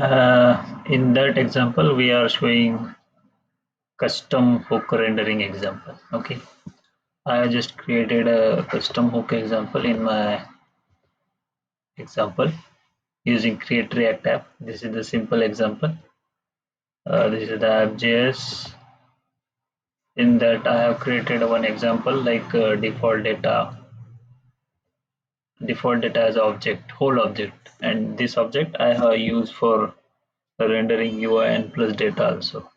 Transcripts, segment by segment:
In that example, we are showing custom hook rendering example. Okay, I have just created a custom hook example in my example using Create React app. This is the simple example. This is the app.js. In that, I have created one example like default data as object, whole object, and this object I have used for rendering UI and plus data also.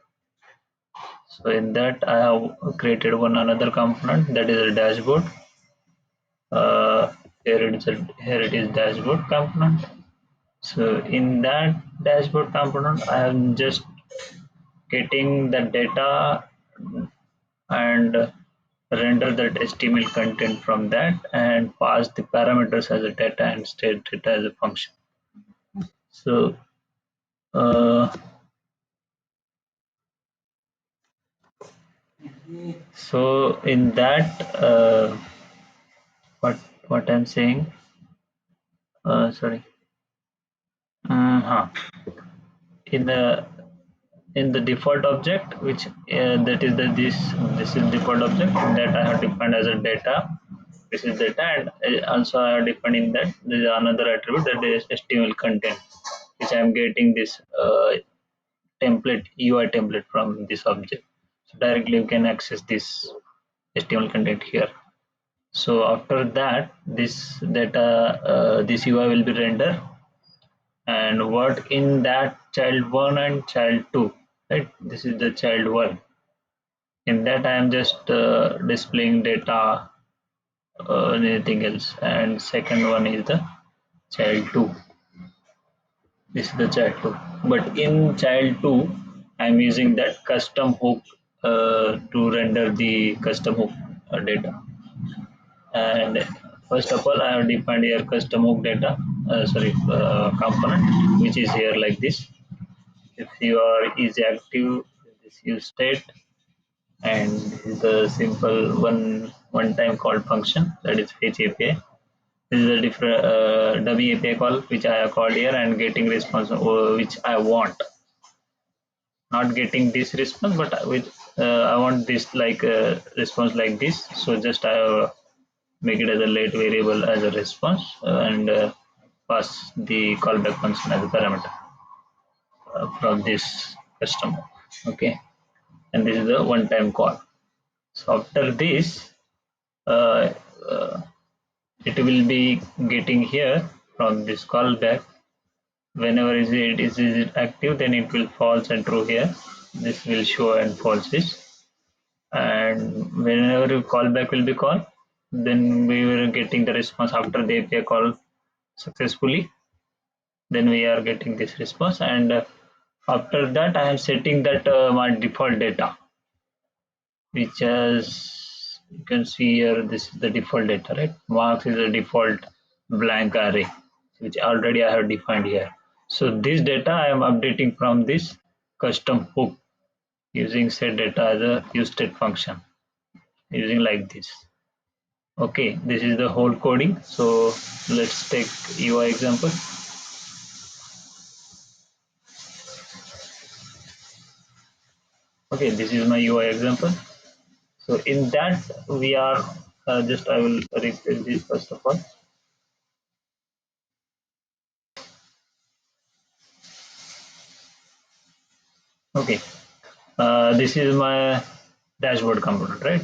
So in that I have created one another component, that is a dashboard. Uh, here it is dashboard component. So in that dashboard component, I am just getting the data and render that HTML content from that and pass the parameters as a data and state data as a function. So uh, in that what I'm saying, sorry, huh. in the default object, which that is this is default object that I have defined as a data. This is data, and also I have defined in that there is another attribute, that is HTML content, which I am getting this template UI template from this object. So directly you can access this HTML content here. So after that, this data, this UI will be rendered and work in that child 1 and child 2, right? This is the child 1. In that I am just displaying data, anything else, and second one is the child 2. This is the child 2, but in child 2 I am using that custom hook to render the custom hook data. And first of all, I have defined here custom hook data, component, which is here like this. If you are is active, this use state, and this is the simple one time called function, that is fetch API. This is a different dummy API call which I have called here and getting response which I want. Not getting this response, but with I want this like response like this. So just I make it as a late variable as a response and pass the callback function as a parameter from this customer. Okay, and this is a one-time call. So after this, uh, uh, it will be getting here from this callback. Whenever is it active, then it will false and true here. This will show and false this. And whenever your callback will be called, then we will getting the response after the API call successfully. Then we are getting this response, and after that I am setting that my default data, which as you can see here, this is the default data, right? Marks is a default blank array, which already I have defined here. So this data I am updating from this custom hook using set data as a useState function, using like this. Okay, this is the whole coding. So let's take UI example. Okay, this is my UI example. So in that we are just I will refresh this first of all. Okay, this is my dashboard component, right?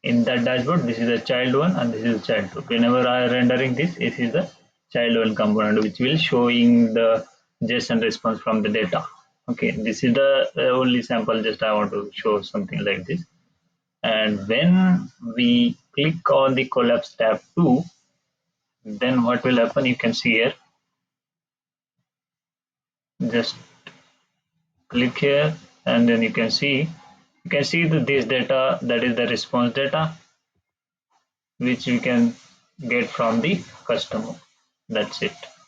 In that dashboard, this is the child one and this is the child two. Whenever I rendering this is the child one component, which will showing the JSON response from the data. Okay, this is the only sample. Just I want to show something like this. And when we click on the collapse tab 2, then what will happen? You can see here. Just click here, and then you can see that this data, that is the response data, which you can get from the customer. That's it.